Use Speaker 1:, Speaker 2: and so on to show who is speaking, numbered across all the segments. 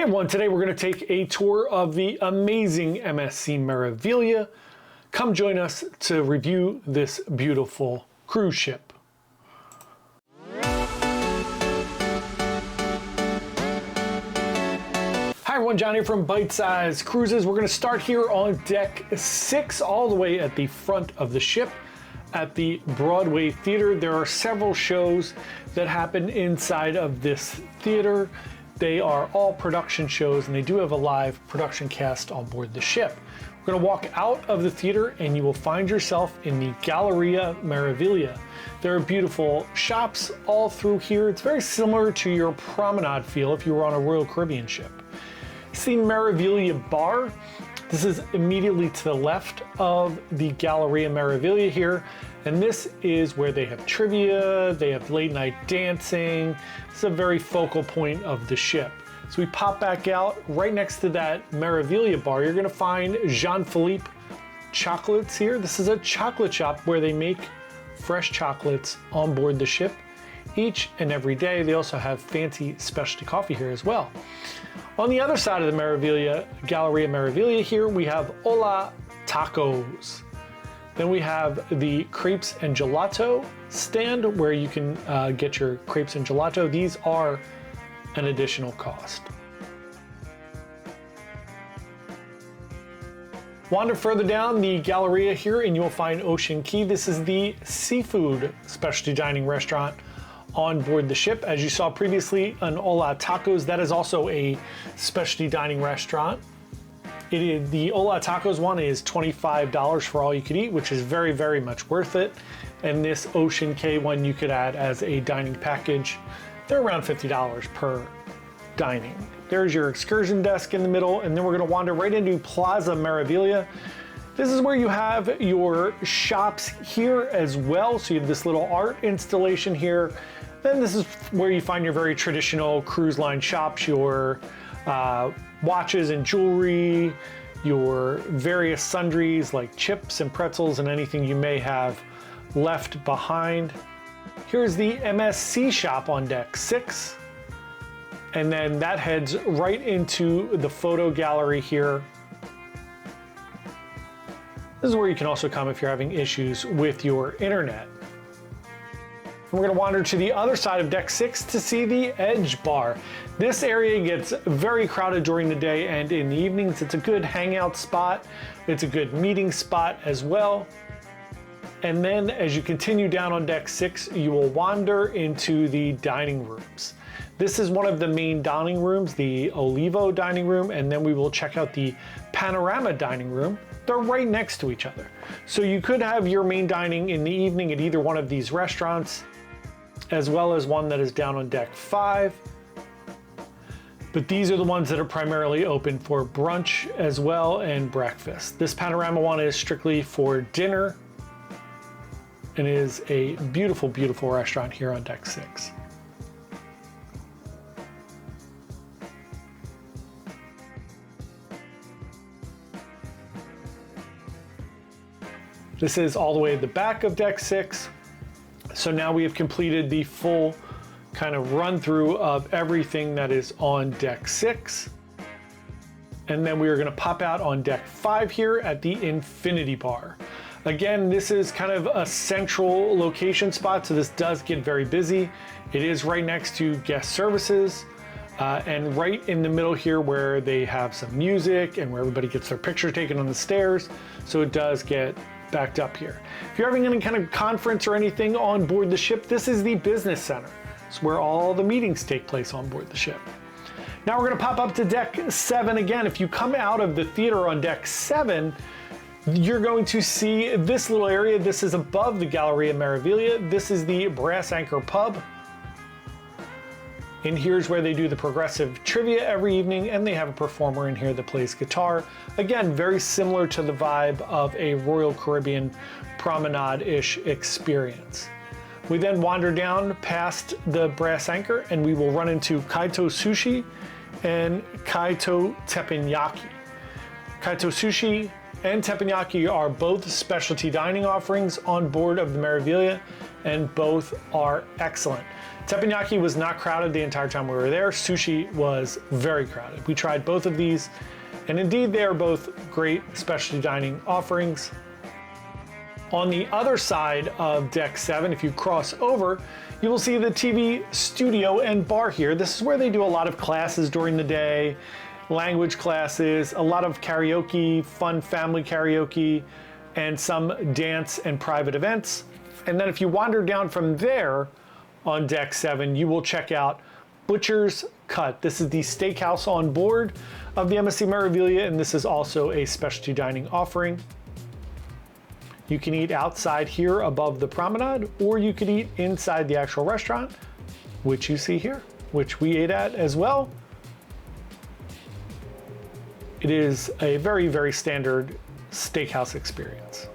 Speaker 1: everyone, today we're going to take a tour of the amazing MSC Meraviglia. Come join us to review this beautiful cruise ship. Hi everyone, John here from Byte Size Cruises. We're going to start here on deck 6, all the way at the front of the ship at the Broadway Theater. There are several shows that happen inside of this theater. They are all production shows, and they do have a live production cast on board the ship. We're going to walk out of the theater and you will find yourself in the Galleria Marilia. There are beautiful shops all through here. It's very similar to your promenade feel if you were on a Royal Caribbean ship. It's the Meraviglia bar. This is immediately to the left of the Galleria Marilia here, and this is where they have trivia, they have late night dancing. It's a very focal point of the ship. So we pop back out. Right next to that Meraviglia bar, you're gonna find Jean-Philippe chocolates here. This is a chocolate shop where they make fresh chocolates on board the ship each and every day. They also have fancy specialty coffee here as well. On the other side of the Galleria Marilia here, we have Hola Tacos. Then we have the crepes and gelato stand where you can get your crepes and gelato. These are an additional cost. Wander further down the Galleria here and you'll find Ocean Key. This is the seafood specialty dining restaurant on board the ship. As you saw previously on Hola Tacos, that is also a specialty dining restaurant. The Hola Tacos one is $25 for all you could eat, which is very, very much worth it. And this Ocean K one you could add as a dining package. They're around $50 per dining. There's your excursion desk in the middle, and then we're gonna wander right into Plaza Marilia. This is where you have your shops here as well. So you have this little art installation here. Then this is where you find your very traditional cruise line shops, your watches and jewelry, your various sundries like chips and pretzels and anything you may have left behind. Here's the MSC shop on deck 6. And then that heads right into the photo gallery here. This is where you can also come if you're having issues with your internet. We're going to wander to the other side of deck 6 to see the Edge Bar. This area gets very crowded during the day and in the evenings. It's a good hangout spot. It's a good meeting spot as well. And then as you continue down on deck 6, you will wander into the dining rooms. This is one of the main dining rooms, the Olivo dining room, and then we will check out the Panorama dining room. They're right next to each other. So you could have your main dining in the evening at either one of these restaurants, as well as one that is down on deck 5. But these are the ones that are primarily open for brunch as well and breakfast. This Panorama one is strictly for dinner and is a beautiful, beautiful restaurant here on deck 6. This is all the way at the back of deck 6. So now we have completed the full kind of run through of everything that is on deck 6. And then we are going to pop out on deck 5 here at the Infinity Bar. Again, this is kind of a central location spot, so this does get very busy. It is right next to guest services and right in the middle here where they have some music and where everybody gets their picture taken on the stairs. So it does get backed up here. If you're having any kind of conference or anything on board the ship, this is the business center. It's where all the meetings take place on board the ship. Now we're going to pop up to deck 7 again. If you come out of the theater on deck 7, you're going to see this little area. This is above the Galleria Marilia. This is the Brass Anchor Pub. And here's where they do the progressive trivia every evening, and they have a performer in here that plays guitar. Again, very similar to the vibe of a Royal Caribbean promenade-ish experience. We then wander down past the Brass Anchor and we will run into Kaito Sushi and Kaito Tepanyaki. Kaito Sushi and Tepanyaki are both specialty dining offerings on board of the Meraviglia, and both are excellent. Tepanyaki was not crowded the entire time we were there. Sushi was very crowded. We tried both of these, and indeed they are both great specialty dining offerings. On the other side of deck 7, if you cross over, you will see the TV studio and bar here. This is where they do a lot of classes during the day, language classes, a lot of karaoke, fun family karaoke, and some dance and private events. And then if you wander down from there on deck 7, you will check out Butcher's Cut. This is the steakhouse on board of the MSC Meraviglia, and this is also a specialty dining offering. You can eat outside here above the promenade, or you could eat inside the actual restaurant, which you see here, which we ate at as well. It is a very, very standard steakhouse experience.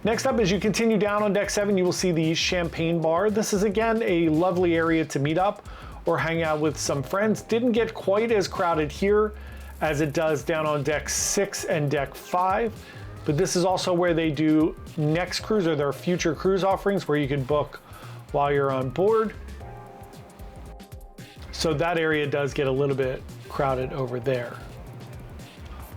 Speaker 1: Next up, as you continue down on deck 7, you will see the champagne bar. This is again a lovely area to meet up or hang out with some friends. Didn't get quite as crowded here as it does down on deck 6 and deck 5, but this is also where they do next cruise or their future cruise offerings where you can book while you're on board. So that area does get a little bit crowded over there.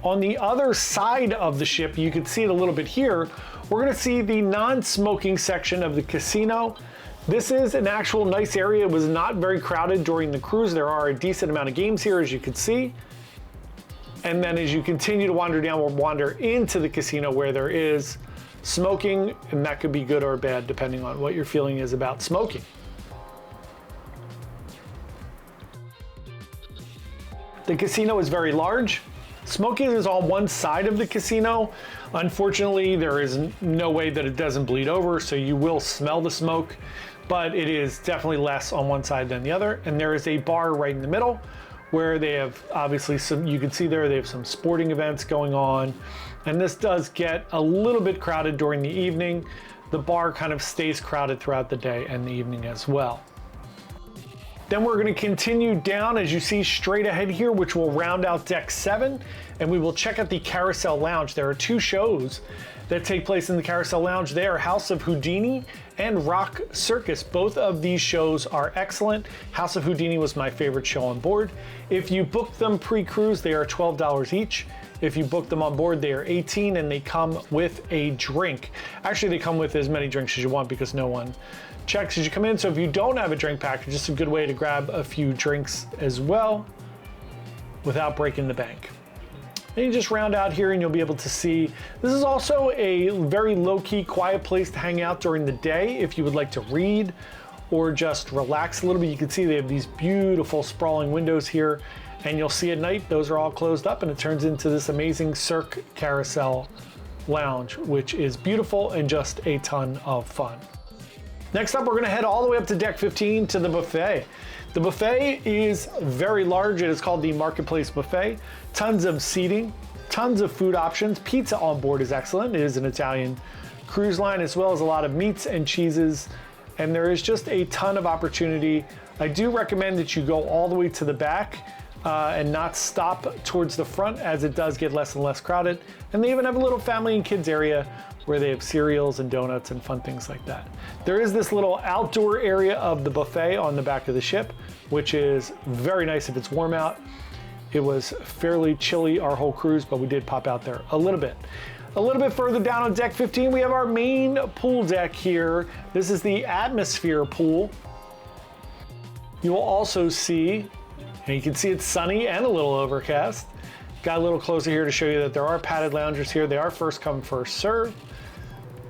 Speaker 1: On the other side of the ship, you can see it a little bit here, we're gonna see the non-smoking section of the casino. This is an actual nice area. It was not very crowded during the cruise. There are a decent amount of games here, as you can see. And then as you continue to wander down, we'll wander into the casino where there is smoking, and that could be good or bad depending on what your feeling is about smoking. The casino is very large. Smoking is on one side of the casino. Unfortunately, there is no way that it doesn't bleed over, so you will smell the smoke, but it is definitely less on one side than the other. And there is a bar right in the middle where they have obviously some, you can see there, they have some sporting events going on. And this does get a little bit crowded during the evening. The bar kind of stays crowded throughout the day and the evening as well. Then we're going to continue down, as you see straight ahead here, which will round out deck 7, and we will check out the Carousel Lounge. There are two shows that take place in the Carousel Lounge. They are House of Houdini and Rock Circus. Both of these shows are excellent. House of Houdini was my favorite show on board. If you book them pre-cruise, they are $12 each. If you book them on board, they are $18, and they come with a drink. Actually, they come with as many drinks as you want because no one checks as you come in. So if you don't have a drink package, it's a good way to grab a few drinks as well without breaking the bank. Then you just round out here and you'll be able to see, this is also a very low-key, quiet place to hang out during the day if you would like to read or just relax a little bit. You can see they have these beautiful sprawling windows here, and you'll see at night those are all closed up and it turns into this amazing Cirque Carousel Lounge, which is beautiful and just a ton of fun. Next up, we're gonna head all the way up to deck 15 to the buffet. The buffet is very large. It is called the Marketplace Buffet. Tons of seating, tons of food options. Pizza on board is excellent. It is an Italian cruise line, as well as a lot of meats and cheeses. And there is just a ton of opportunity. I do recommend that you go all the way to the back and not stop towards the front, as it does get less and less crowded. And they even have a little family and kids area where they have cereals and donuts and fun things like that. There is this little outdoor area of the buffet on the back of the ship, which is very nice if it's warm out. It was fairly chilly our whole cruise, but we did pop out there a little bit. A little bit further down on deck 15, we have our main pool deck here. This is the Atmosphere pool. You will also see, and you can see it's sunny and a little overcast. Got a little closer here to show you that there are padded loungers here. They are first come, first serve.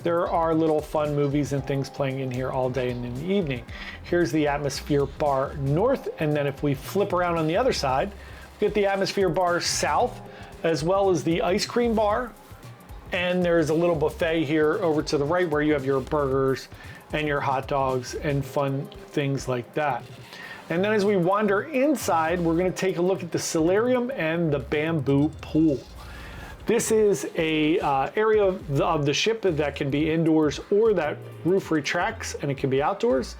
Speaker 1: There are little fun movies and things playing in here all day and in the evening. Here's the Atmosphere Bar North, and then if we flip around on the other side, we get the Atmosphere Bar South, as well as the Ice Cream Bar. And there's a little buffet here over to the right where you have your burgers and your hot dogs and fun things like that. And then as we wander inside, we're gonna take a look at the Salarium and the Bamboo Pool. This is a area of the ship that can be indoors or that roof retracts, and it can be outdoors.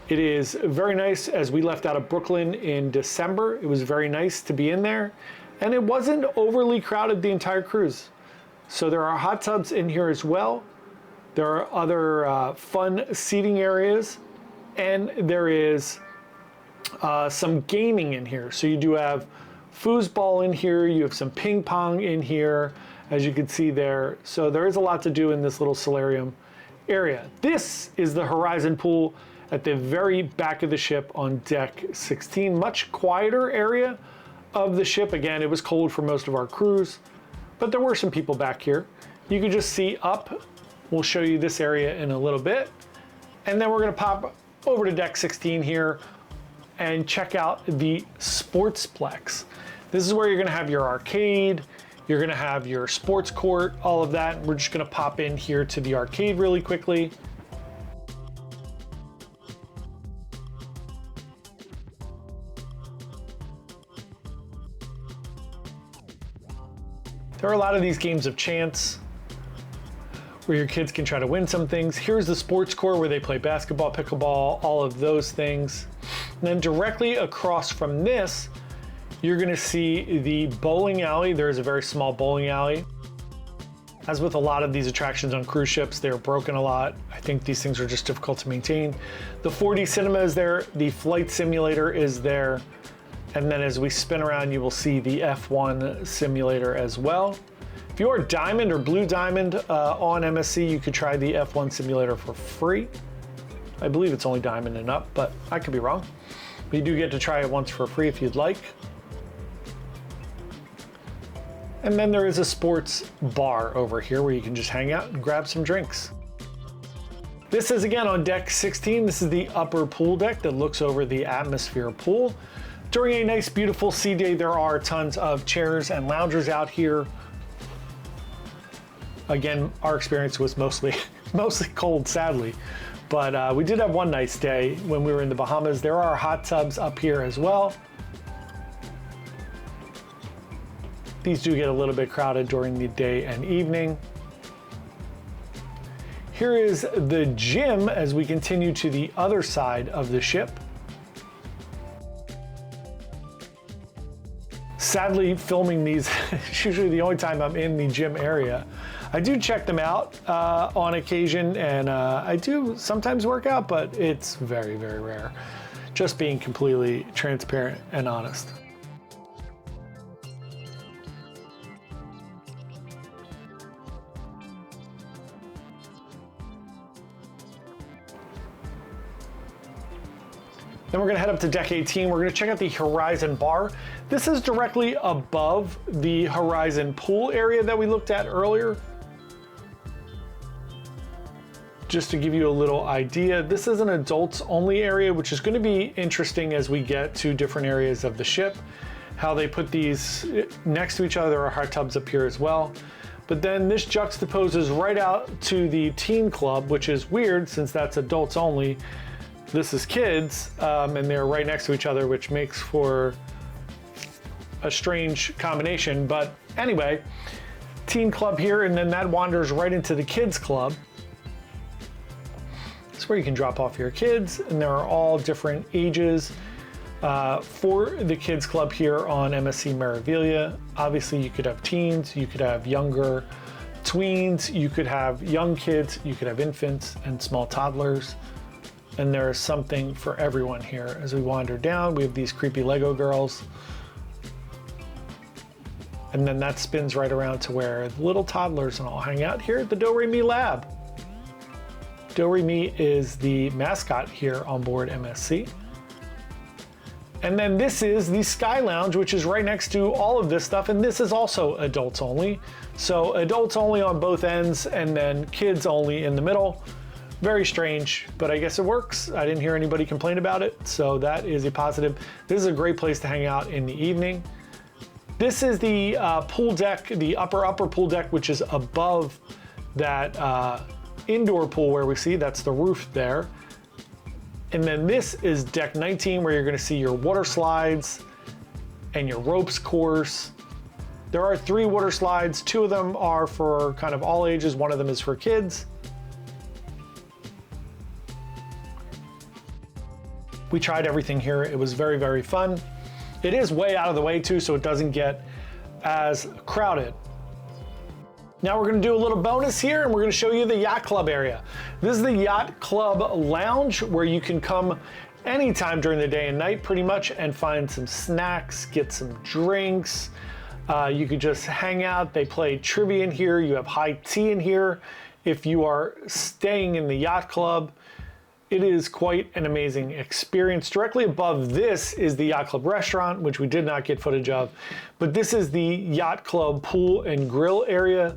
Speaker 1: It is very nice. As we left out of Brooklyn in December, it was very nice to be in there, and it wasn't overly crowded the entire cruise. So there are hot tubs in here as well. There are other fun seating areas, and there is some gaming in here. So you do have foosball in here, you have some ping pong in here, as you can see there. So there is a lot to do in this little solarium area. This is the Horizon pool at the very back of the ship on deck 16. Much quieter area of the ship. Again, it was cold for most of our cruise, but there were some people back here. You can just see up. We'll show you this area in a little bit. And then we're gonna pop over to deck 16 here and check out the Sportsplex. This is where you're gonna have your arcade, you're gonna have your sports court, all of that. We're just gonna pop in here to the arcade really quickly. There are a lot of these games of chance where your kids can try to win some things. Here's the sports court where they play basketball, pickleball, all of those things. And then directly across from this, you're gonna see the bowling alley. There's a very small bowling alley. As with a lot of these attractions on cruise ships, they're broken a lot. I think these things are just difficult to maintain. The 4D cinema is there, the flight simulator is there, and then as we spin around, you will see the F1 simulator as well. If you are Diamond or Blue Diamond on MSC, you could try the F1 simulator for free. I believe it's only Diamond and up, but I could be wrong. But you do get to try it once for free if you'd like. And then there is a sports bar over here where you can just hang out and grab some drinks. This is again on deck 16. This is the upper pool deck that looks over the atmosphere pool. During a nice, beautiful sea day, there are tons of chairs and loungers out here. Again, our experience was mostly cold, sadly, but we did have one nice day when we were in the Bahamas. There are hot tubs up here as well. These do get a little bit crowded during the day and evening. Here is the gym as we continue to the other side of the ship. Sadly, filming these is usually the only time I'm in the gym area. I do check them out on occasion, and I do sometimes work out, but it's very, very rare. Just being completely transparent and honest. Then we're gonna head up to deck 18. We're gonna check out the Horizon bar. This is directly above the Horizon pool area that we looked at earlier. Just to give you a little idea, this is an adults only area, which is gonna be interesting as we get to different areas of the ship, how they put these next to each other. There are hot tubs up here as well. But then this juxtaposes right out to the teen club, which is weird since that's adults only. This is kids, and they're right next to each other, which makes for a strange combination. But anyway, teen club here, and then that wanders right into the kids club. It's where you can drop off your kids, and there are all different ages for the kids club here on MSC Meraviglia. Obviously, you could have teens, you could have younger tweens, you could have young kids, you could have infants and small toddlers. And there is something for everyone here. As we wander down, we have these creepy Lego girls. And then that spins right around to where the little toddlers and all hang out here at the Do-Re-Mi lab. Do-Re-Mi is the mascot here on board MSC. And then this is the Sky Lounge, which is right next to all of this stuff. And this is also adults only. So adults only on both ends, and then kids only in the middle. Very strange, but I guess it works. I didn't hear anybody complain about it, so that is a positive. This is a great place to hang out in the evening. This is the pool deck, the upper pool deck, which is above that indoor pool where we see, that's the roof there. And then this is deck 19, where you're gonna see your water slides and your ropes course. There are 3 water slides. 2 of them are for kind of all ages. 1 of them is for kids. We tried everything here. It was very, very fun. It is way out of the way too, so it doesn't get as crowded. Now we're gonna do a little bonus here and we're gonna show you the Yacht Club area. This is the Yacht Club lounge where you can come anytime during the day and night pretty much and find some snacks, get some drinks. You could just hang out. They play trivia in here. You have high tea in here. If you are staying in the Yacht Club, it is quite an amazing experience. Directly above this is the Yacht Club restaurant, which we did not get footage of, but this is the Yacht Club pool and grill area.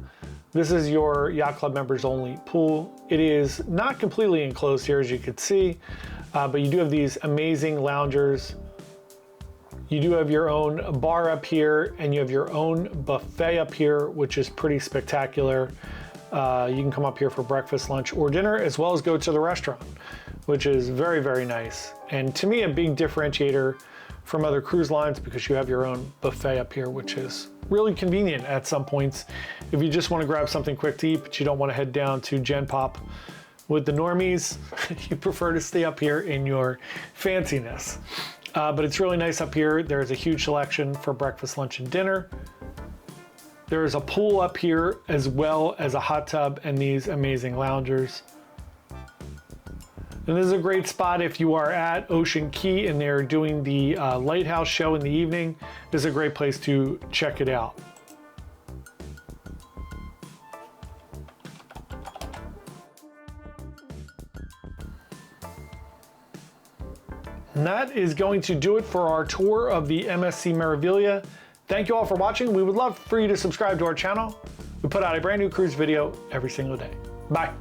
Speaker 1: This is your Yacht Club members only pool. It is not completely enclosed here, as you can see, but you do have these amazing loungers. You do have your own bar up here and you have your own buffet up here, which is pretty spectacular. You can come up here for breakfast, lunch, or dinner, as well as go to the restaurant, which is very, very nice. And to me, a big differentiator from other cruise lines because you have your own buffet up here, which is really convenient at some points. If you just want to grab something quick to eat, but you don't want to head down to Gen Pop with the normies, you prefer to stay up here in your fanciness. But it's really nice up here. There's a huge selection for breakfast, lunch, and dinner. There is a pool up here as well as a hot tub and these amazing loungers. And this is a great spot if you are at Ocean Key and they're doing the lighthouse show in the evening. This is a great place to check it out. And that is going to do it for our tour of the MSC Meraviglia. Thank you all for watching. We would love for you to subscribe to our channel. We put out a brand new cruise video every single day. Bye.